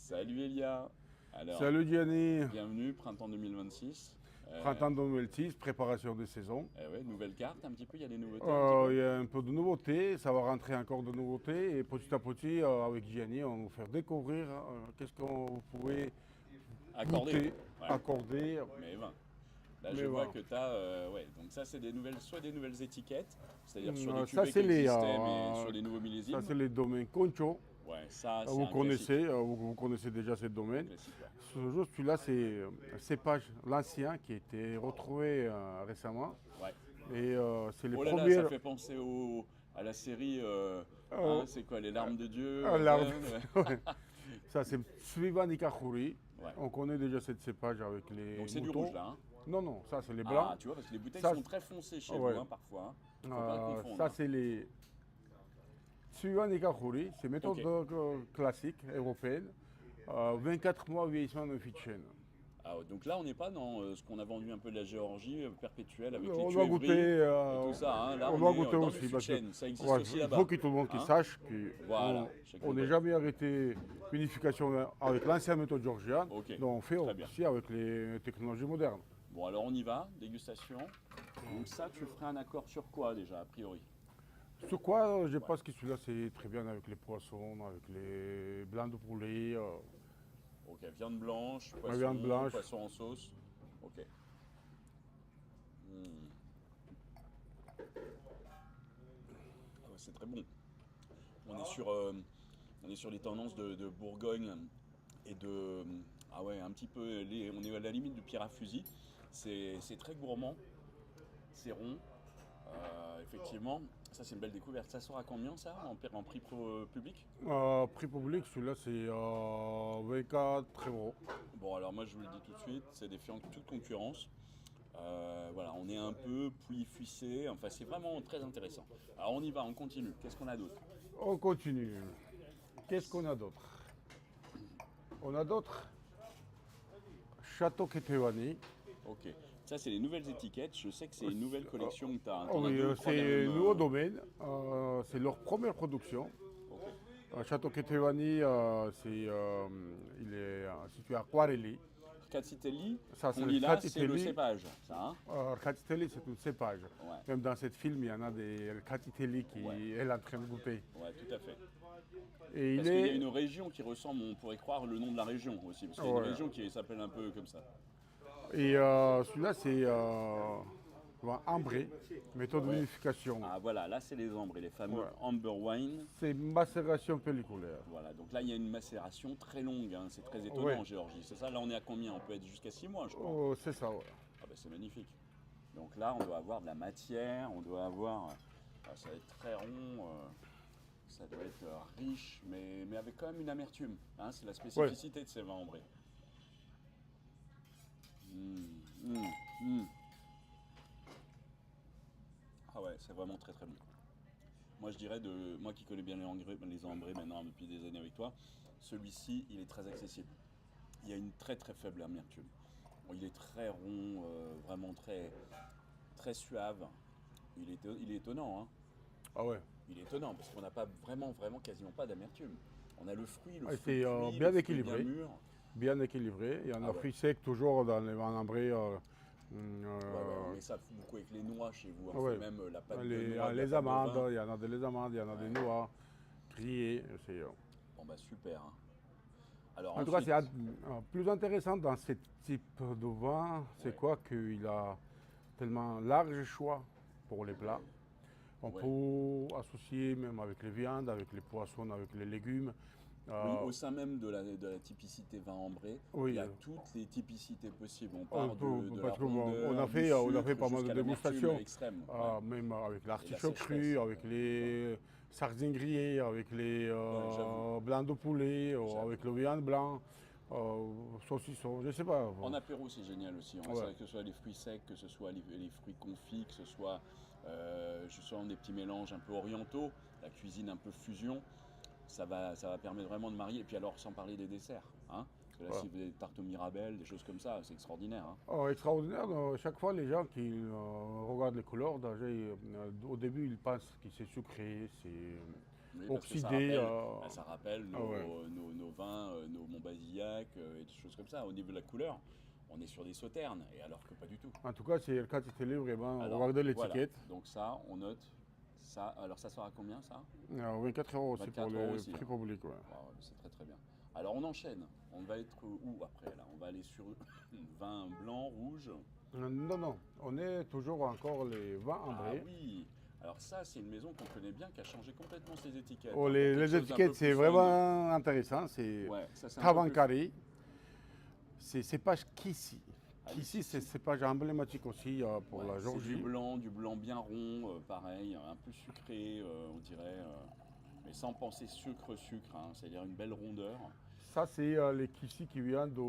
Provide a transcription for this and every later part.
Salut Elia. Alors, Salut Gianni, bienvenue, printemps 2026. printemps 2006, préparation de saison. Ouais, nouvelle carte un petit peu, il y a des nouveautés un petit peu. Il y a un peu de nouveautés, ça va rentrer encore de nouveautés et petit à petit, avec Gianni, on va vous faire découvrir qu'est-ce qu'on vous pouvez Accordé. goûter, Ouais, accorder, mais 20. Là, je mais vois voilà. que tu as. Ouais, donc ça, c'est des nouvelles, soit des nouvelles étiquettes, c'est-à-dire sur des Ça cuvées qui c'est les, existaient, mais sur des nouveaux ça millésimes. c'est les domaines Concho. Ouais, ça, c'est Vous un classique. connaissez, vous connaissez déjà ce Un domaine. classique, ouais. Celui-là, c'est un cépage, l'ancien, qui a été retrouvé récemment. Ouais. Et c'est les Oh là là, ça premières. fait penser à la série. euh, C'est quoi, Les larmes de Dieu l'arbre. ouais. Ouais. Ça, c'est Suivan Nikahuri. Ouais. On connaît déjà cette cépage avec les Donc c'est du rouge moutons. là, hein. Non, non, ça, c'est les blancs. Ah, tu vois, parce que les bouteilles Ça, sont très foncées chez vous, ouais. hein, parfois. Faut pas confondre, Ça, hein. c'est les Suivan Nikahuri. C'est méthode Ok. classique européenne. 24 mois vieillissement de fût de chêne. Ah, donc là, on n'est pas dans ce qu'on a vendu un peu de la Géorgie perpétuelle avec les On doit tueries goûter, et tout ça, hein. Là, on on doit est goûter dans du aussi fût de parce que chêne. Ça existe ouais, aussi il là-bas, faut que tout le monde qui hein. sache Voilà, qu'on n'est jamais arrêté l'unification avec l'ancienne méthode georgienne, Ok, donc on fait très bien. aussi avec les technologies modernes. Bon, alors on y va, dégustation. Donc ça, tu ferais un accord sur quoi déjà, a priori? Sur quoi, je pense que celui-là c'est très bien avec les poissons, avec les blancs de poulet, Ok, viande blanche, la poisson, viande blanche. poisson en sauce. Ok. Ah ouais, c'est très bon. On est sur, euh, on est sur les tendances de Bourgogne et de. Ah ouais, un petit peu. On est à la limite du pierre à fusil. C'est très gourmand, c'est rond. Effectivement, ça c'est une belle découverte. Ça sort à combien ça en prix public? Prix public, celui-là c'est 24 euros. Bon, alors moi je vous le dis tout de suite, c'est défiant de toute concurrence. Voilà, on est un peu pouilly-fuissé. Enfin, c'est vraiment très intéressant. Alors on y va, on continue. Qu'est-ce qu'on a d'autre? On continue. Qu'est-ce qu'on a d'autre? On a d'autres Château Ketevani. Ok. Ça, c'est les nouvelles étiquettes. Je sais que c'est une nouvelle collection que tu as. Oh oui, c'est un nouveau domaine. C'est leur première production. Ok. Château Ketevani, il est situé à Quarelli. Arcatitelli, Ça, c'est qu'on le lit là, c'est le Arcatitelli. cépage. Ça, hein. Arcatitelli, c'est un cépage. Ouais. Même dans cette film, il y en a des Arcatitelli qui Ouais. est en train de goûter. Ouais, tout à fait. Et Parce il qu'il y a est. une région qui ressemble, on pourrait croire le nom de la région aussi. Parce qu'il y a une Ouais. région qui s'appelle un peu comme ça. Et celui-là, c'est ambré, méthode Ouais. d'unification. Ah voilà, là c'est les ambres, les fameux Ouais. amber wine. C'est macération pelliculaire. Voilà, donc là il y a une macération très longue, hein. C'est très étonnant Ouais. en Géorgie. C'est ça, là on est à combien? On peut être jusqu'à 6 mois, je crois. Oh, c'est ça, ouais. Ah bah c'est magnifique. Donc là on doit avoir de la matière, on doit avoir. Ça va être très rond, ça doit être riche, mais avec quand même une amertume, hein. C'est la spécificité de ces vins ambrés. Mmh, mmh, mmh. Ah ouais, c'est vraiment très très bon. Moi je dirais, moi qui connais bien les ambrés maintenant depuis des années avec toi, celui-ci il est très accessible. Il y a une très très faible amertume. Bon, il est très rond, vraiment très, très suave. Il est étonnant, hein. Ah ouais. Il est étonnant parce qu'on n'a pas vraiment, vraiment quasiment pas d'amertume. On a le fruit Ah, cuit, c'est le bien fruit bien équilibré. mûr. Bien équilibré. Il y en Ah a ouais. fruits secs toujours dans les vins ambrés. Ouais, ouais, on met ça beaucoup avec les noix chez vous. On ouais. fait même la pâte de Les, noix, de la les pâte de amandes, vin. il y en a des amandes, il y en a des Ouais. noix grillées. Bon bah super, hein. Alors En tout cas, ensuite, plus intéressant dans ce type de vin, c'est ouais, quoi qu'il a tellement large choix pour les plats. On ouais. peut associer même avec les viandes, avec les poissons, avec les légumes. Oui, Euh, au sein même de la typicité vin ambré, il y oui, a toutes les typicités possibles. On part de la parce qu'on rondeur, a du on a fait sucre pas mal de jusqu'à l'amertume dégustations, extrême. Ouais. même avec Et la l'artichaut sécheresse. cru, avec les sardines grillées, avec les Ouais, j'avoue, blancs de poulet, j'avoue. avec le viande blanc, saucisson, je sais pas. En apéro, c'est génial aussi, hein. C'est Ouais. vrai que ce soit les fruits secs, que ce soit les fruits confits, que ce soit justement des petits mélanges un peu orientaux, la cuisine un peu fusion, ça va permettre vraiment de marier. Et puis alors, sans parler des desserts, hein. Parce que là, Voilà. si vous avez des tartes aux mirabelles, des choses comme ça, c'est extraordinaire, hein. Extraordinaire, chaque fois les gens qui regardent les couleurs, déjà, au début ils pensent que c'est sucré, c'est Oui, parce que oxydé. ça rappelle Ah ouais. nos vins, nos Montbazillac, Pauillac et des choses comme ça. Au niveau de la couleur, on est sur des sauternes, et alors que pas du tout. En tout cas, c'est le quantité vraiment. Alors, Regardez voilà. l'étiquette. Donc ça, on note. Ça, alors ça sera combien ça? Alors, 24 euros aussi 24 pour euros le aussi, prix hein. public. Ouais. Wow, c'est très très bien. Alors on enchaîne. On va être où après là? On va aller sur vin blanc, rouge. Non, non, on est toujours encore les vins Ah ambrés. oui. Alors ça, c'est une maison qu'on connaît bien, qui a changé complètement ses étiquettes. Oh, Hein, pour les quelque chose d'un étiquettes, peu c'est plus fun. vraiment intéressant. C'est Ouais, ça c'est un peu plus. Travancari. C'est cépage Kissi. Ah, les Kissi, c'est Kissi. cépage emblématique aussi pour Ouais, la c'est Géorgie. du blanc bien rond, pareil, un peu sucré, on dirait, mais sans penser sucre, hein, c'est-à-dire une belle rondeur. Ça, c'est les Kissi qui viennent de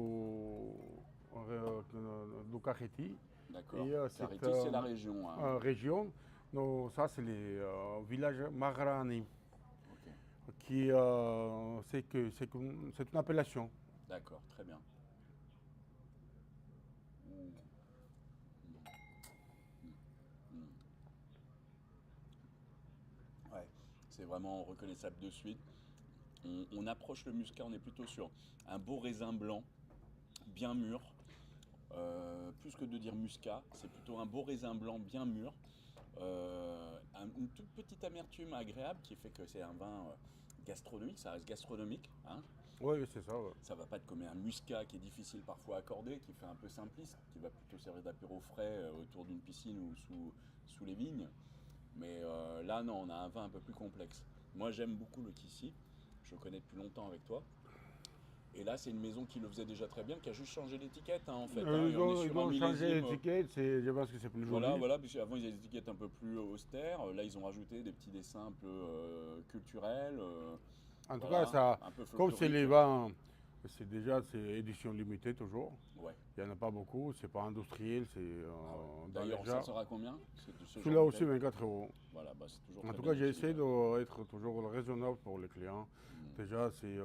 Kaheti. D'accord. Et cette Cariti, c'est la région. Hein. région, non, ça, c'est les villages Magrani. Ok. Qui, c'est une appellation. D'accord, très bien. Mmh. Mmh. Ouais, c'est vraiment reconnaissable de suite. On approche le muscat, on est plutôt sur un beau raisin blanc, bien mûr. Plus que de dire muscat, c'est plutôt un beau raisin blanc bien mûr. Une toute petite amertume agréable qui fait que c'est un vin gastronomique, ça reste gastronomique. Hein. Oui, c'est ça. Ouais. Ça va pas te comme un muscat qui est difficile parfois à accorder, qui fait un peu simpliste, qui va plutôt servir d'apéro frais autour d'une piscine ou sous les vignes. Mais là, non, on a un vin un peu plus complexe. Moi, j'aime beaucoup le Kissi. Je le connais depuis longtemps avec toi. Et là, c'est une maison qui le faisait déjà très bien, qui a juste changé l'étiquette, hein, en fait. Hein, et on est Ils sur un ont changé millésime. l'étiquette, je pense que c'est plus joli. Voilà, puisque avant ils avaient des étiquettes un peu plus austères. Là, ils ont rajouté des petits dessins un peu culturels. En tout Voilà, cas, ça, un peu comme c'est les folkloriques. vins, c'est édition limitée toujours. Ouais. Il n'y en a pas beaucoup, c'est pas industriel, c'est Ah ouais. dans les D'ailleurs, ça jarres. sera combien? Ce Celui-là genre de aussi, bouteille 24 euros. Voilà, bah, c'est toujours En très tout bien cas, j'ai aussi, essayé ouais. d'être toujours raisonnable pour les clients. Mm. Déjà, c'est.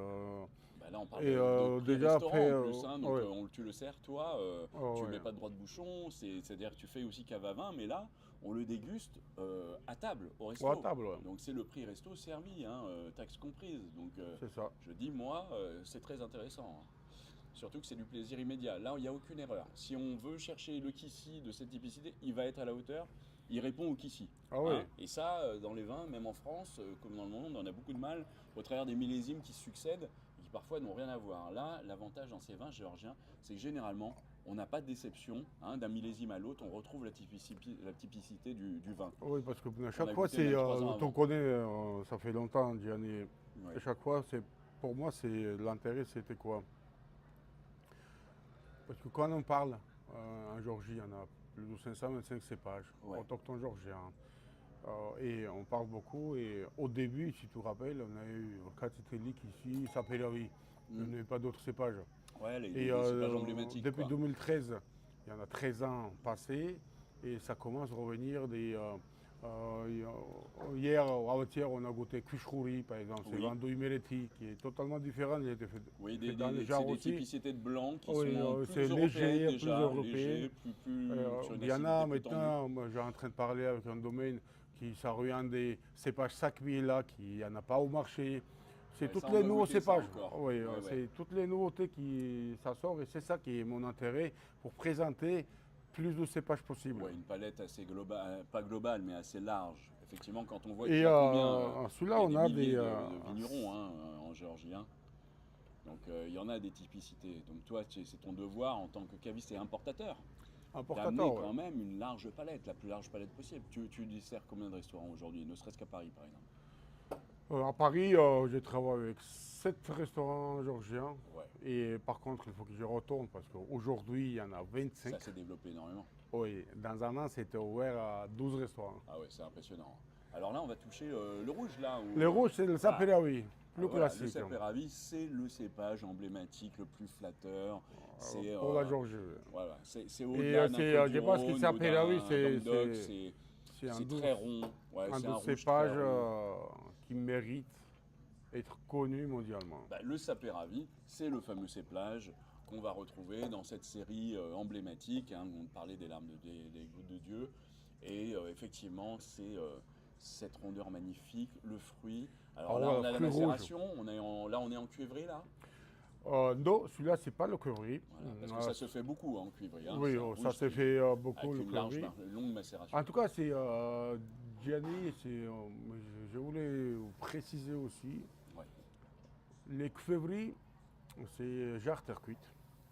Bah là, on parle Et de prix déjà restaurant après, en plus, hein, donc ouais. tu le sers toi, tu Ouais. mets pas de droit de bouchon, c'est-à-dire que tu fais aussi cave à vin, mais là, on le déguste à table, au resto. Ouais, à table, ouais. Donc c'est le prix resto servi, hein, taxe comprise. Donc C'est ça. je dis, moi, c'est très intéressant. Hein. Surtout que c'est du plaisir immédiat. Là, il n'y a aucune erreur. Si on veut chercher le Kissi de cette typicité, il va être à la hauteur. Il répond au Kissi. Ah oui. Hein. Et ça, dans les vins, même en France, comme dans le monde, on a beaucoup de mal au travers des millésimes qui se succèdent et qui parfois n'ont rien à voir. Là, l'avantage dans ces vins géorgiens, c'est que généralement, on n'a pas de déception. Hein, d'un millésime à l'autre, on retrouve la typicité du vin. Oui, parce que à On chaque a fois, goûté même 3 ans on avant. connaît, ça fait longtemps, Gianni. Ouais. À chaque fois, pour moi, l'intérêt, c'était quoi? Parce que quand on parle en Géorgie, il y en a plus de 525 cépages Ouais. autochtones géorgiens. Et on parle beaucoup. Et au début, si tu te rappelles, on a eu Katsitelik ici, Saperavi. Il n'y avait pas d'autres cépages. Ouais, les Et cépages emblématiques. depuis Quoi. 2013, il y en a 13 ans passés. Et ça commence à revenir hier ou avant-hier, on a goûté Kushkuri, par exemple. C'est Oui. Vando Imereti, qui est totalement différent. Il a été fait, Oui, fait dans les jarres c'est des aussi. typicités de blanc qui Oui, sont c'est plus léger, européennes plus déjà, européen. léger, plus sur une Il y en acidité a plus tendue. maintenant, moi, j'ai en train de parler avec un domaine qui s'oriente des cépages Sakmi là, qui n'y en a pas au marché. C'est Ouais, toutes ça, on les doit nouveaux goûter ça cépages. encore. Oui, Ouais, ouais. c'est toutes les nouveautés qui ça sort et c'est ça qui est mon intérêt pour présenter plus de cépages possibles. Ouais, une palette assez globale, pas globale, mais assez large. Effectivement, quand on voit Et qu'il y a combien, celui-là, il y a on des a milliers des de vignerons hein, en Géorgie. Hein. Donc il y en a des typicités. Donc toi, c'est ton devoir en tant que caviste et importateur d'amener importateurs. quand même une large palette, la plus large palette possible. Tu desserres combien de restaurants aujourd'hui, ne serait-ce qu'à Paris par exemple? À Paris, je travaille avec 7 restaurants géorgiens. Ouais, Et par contre, il faut que je retourne parce qu'aujourd'hui, il y en a 25. ça s'est développé énormément. Oui, dans un an, c'était ouvert à 12 restaurants. Ah ouais, c'est impressionnant. Alors là, on va toucher le rouge là. Le rouge, c'est le Saperavi, plus Voilà, le classique. Saperavi, c'est le cépage emblématique, le plus flatteur. C'est Pour la Géorgie. voilà, c'est Et au-delà d'un je Côte du pense que le Rhône ou Saperavi, d'un Languedoc, c'est un c'est doux très rond. Ouais, un c'est doux rouge très cépage rond. qui mérite d'être connu mondialement. Bah, le Saperavi, c'est le fameux cépage qu'on va retrouver dans cette série emblématique. Hein, on parlait des larmes des gouttes de Dieu. Et effectivement, c'est cette rondeur magnifique, le fruit. Alors là, voilà, on a la fruit rouge. macération. Là, on est en cuivré là. Non, celui-là, c'est pas le cuivri. Voilà, parce que ça se fait beaucoup en cuivri. Hein. Oui, C'est un oh, ça rouge s'est qui- fait beaucoup avec le une large, cuivri. longue macération. En tout cas, c'est Gianni, je voulais vous préciser aussi, Ouais, les cuivris, c'est jarre terre cuite.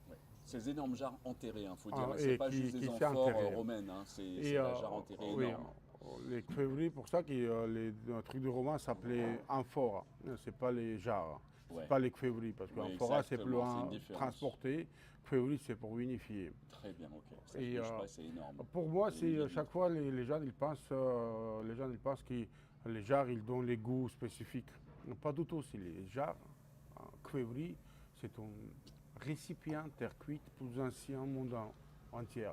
ouais. Ces énormes jarres enterrées, il faut dire. Ah, C'est et pas juste des qui s'est amphores enterré. romaines, hein. C'est Et la jarre enterrée oui, énorme. les cuivris, pour ça que le truc de roman s'appelait amphora, c'est pas les jarres. Ouais. C'est pas les cuivris, parce Oui, qu'amphora c'est plus exactement, c'est une loin différence. transporter, cuivri c'est pour unifier. Très bien, ok. Ça, Et, je sais pas, c'est énorme. pour moi, Et c'est il y a chaque fois les gens ils pensent que les jarres ils donnent les goûts spécifiques. Non, pas du tout, c'est les jarres. Cuivri, c'est un récipient terre cuite plus ancien au monde entier.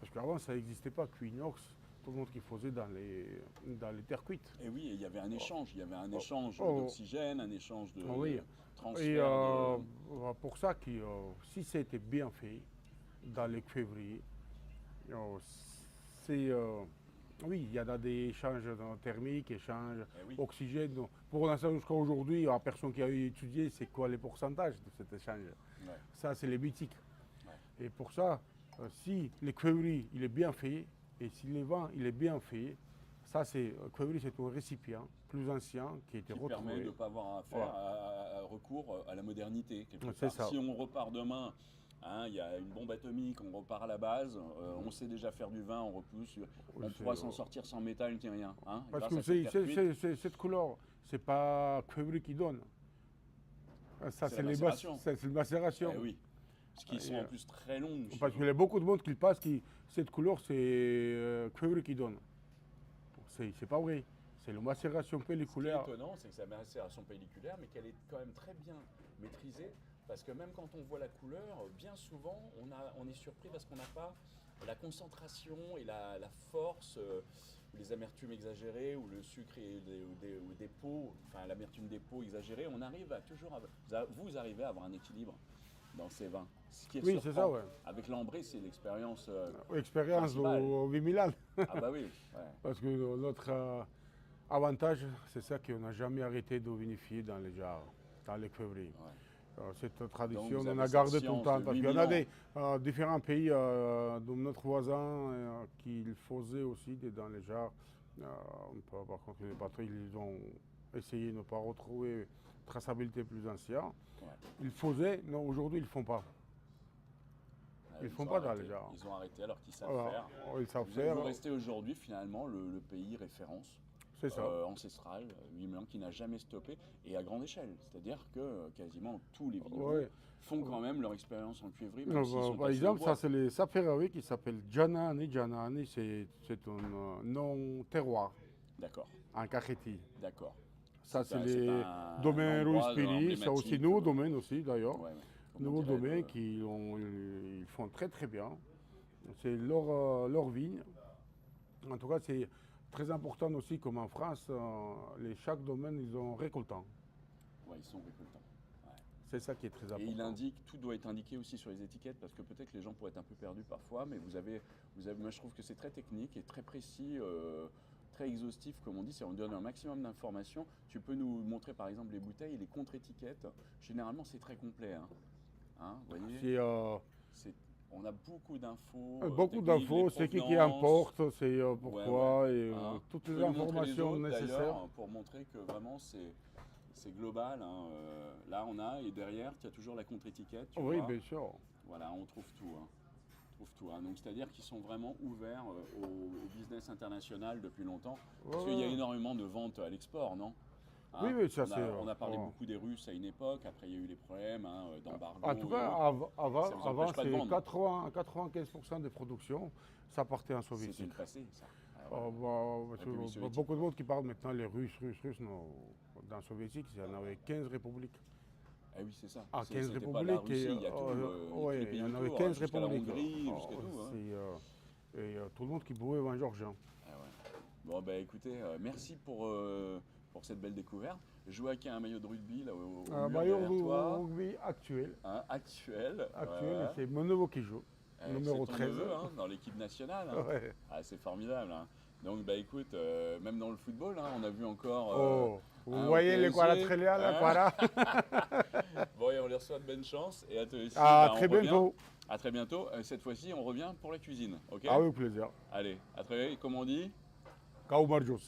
Parce qu'avant ça n'existait pas, cuinox, tout le monde qui faisait dans les terres cuites. Et oui, et il y avait un échange. Il y avait un échange Oh. d'oxygène, un échange de Oui. transfert. Et de... pour ça que si c'était bien fait dans les cuivriers, c'est oui, il y en a des échanges thermiques, échanges Eh oui. oxygène. Donc, pour l'instant, jusqu'à aujourd'hui, la personne qui a étudié, c'est quoi les pourcentages de cet échange. Ouais. Ça, c'est les mythiques. Ouais. Et pour ça, si le cuivri, il est bien fait, et si le vent, il est bien fait, ça, c'est le cuivri, c'est un récipient plus ancien qui a été Qui retrouvé. permet de ne pas avoir à faire à recours à la modernité. Quelque C'est part. ça. Si on repart demain, hein, il y a une bombe atomique, on repart à la base, on sait déjà faire du vin, on repousse, on Oui, pourra c'est, s'en sortir sans métal ni rien. Hein, parce grâce que à cette terre cuite. cette couleur, c'est pas cuivri qui donne. Ça, C'est c'est la les macération. c'est la macération. Eh oui, parce qu'ils sont en plus très longues. Parce qu'il y a beaucoup de monde qui pense que cette couleur, c'est cuivri qui donne. C'est pas vrai. C'est la macération Ce qui est pelliculaire. étonnant, c'est que sa macération pelliculaire, mais qu'elle est quand même très bien maîtrisée, parce que même quand on voit la couleur, bien souvent, on est surpris parce qu'on n'a pas la concentration et la force, les amertumes exagérées, ou le sucre ou des peaux, enfin l'amertume des peaux exagérée, on arrive à toujours, vous arrivez à avoir un équilibre dans ces vins. Ce qui est Oui, c'est ça, surprend. ouais. Avec l'ambré, c'est l'expérience Expérience principale. au Vimilan. Ah bah oui, ouais. Parce que notre avantage, c'est ça qu'on n'a jamais arrêté de vinifier dans les jarres, dans les cuivris. Ouais. Cette tradition, vous on avez a cette gardé tout le science temps. de Parce qu'il y 8000 en a ans. différents pays de notre voisin qui le faisaient aussi dans les jarres. Par contre, les patrons, ils ont essayé de ne pas retrouver traçabilité plus ancienne. Ouais. Ils faisaient, non, aujourd'hui, ils ne le font pas. Ils ne font pas dans les arrêté. jarres. Ils ont arrêté alors qu'ils savent Voilà. faire. Ils savent Vous, faire. vous restez aujourd'hui finalement le pays référence C'est ça. ancestral, 8 qui n'a jamais stoppé et à grande échelle. C'est-à-dire que quasiment tous les vignerons Ouais. font quand même leur expérience en cuivrerie. Même Non, s'ils sont par passés exemple, au ça bois. c'est les Saferravi qui s'appellent Gianani. Gianani, c'est un nom terroir D'accord, en Cachétie. d'accord. Ça, c'est pas- les pas un domaines Ruiz endroit Piri, ça aussi, emblématique, nouveaux domaines aussi d'ailleurs. Ouais, ouais. Nouveaux Comment domaines dirais-je, ils font très très bien. C'est leur vigne. En tout cas, c'est très important aussi, comme en France, chaque domaine, ils ont récoltant. ouais, ils sont récoltants. Ouais. C'est ça qui est très Et important. il indique, tout doit être indiqué aussi sur les étiquettes parce que peut-être les gens pourraient être un peu perdus parfois, mais moi je trouve que c'est très technique et très précis, très exhaustif comme on dit, on donne un maximum d'informations. Tu peux nous montrer par exemple les bouteilles et les contre-étiquettes. Généralement c'est très complet. Hein, vous voyez on a beaucoup d'infos. Beaucoup techniques, d'infos, les c'est qui provenances. importe, c'est pourquoi, Ouais. et Hein. toutes Tu les peux nous montrer les informations autres, nécessaires. d'ailleurs, pour montrer que vraiment c'est global. Hein. Là on a, et derrière tu as toujours la contre-étiquette. Tu Oui, vois. bien sûr. Voilà, on trouve tout. Hein. On trouve tout, hein. Donc c'est-à-dire qu'ils sont vraiment ouverts au business international depuis longtemps. Parce qu'il y a énormément de ventes à l'export, non? Hein, Oui, ça on a, c'est. on a parlé beaucoup des Russes à une époque, après il y a eu les problèmes d'embargo. En tout et cas, autres. avant, Ça vous empêche pas de c'est vendre. 95% de production, ça partait en C'est soviétique. le passé, ça. Ah, voilà. République soviétique. Beaucoup de monde qui parle maintenant les Russes, non. Dans le soviétique, il y en avait 15 républiques. Ah oui, c'est ça. Ah, 15 C'était pas républiques. la Russie, il y a tous les il pays y en avait autour, 15 jusqu'à la républiques. Hongrie, jusqu'à tout. Hein. Et tout le monde qui buvait vin georgien. Ah ouais. Bon, bah écoutez, merci pour cette belle découverte. Je vois qu'il y a un maillot de rugby là au mur Maillot derrière toi. rugby actuel. Hein, actuel. Actuel, Ouais. c'est mon neveu qui joue. Numéro C'est ton 13. neveu, hein, dans l'équipe nationale. Hein. Ouais. Ah, c'est formidable. Hein. Donc, bah écoute, même dans le football, hein, on a vu encore Vous Hein, voyez au les PSG, Quaratrellia, là, hein. Quara. Bon, et on leur souhaite bonne chance. Et à toi aussi. À Bah, très on revient. bientôt. À très bientôt. Cette fois-ci, on revient pour la cuisine. Ok? Avec plaisir. Allez, à très, comment on dit? Ciao, Marjos.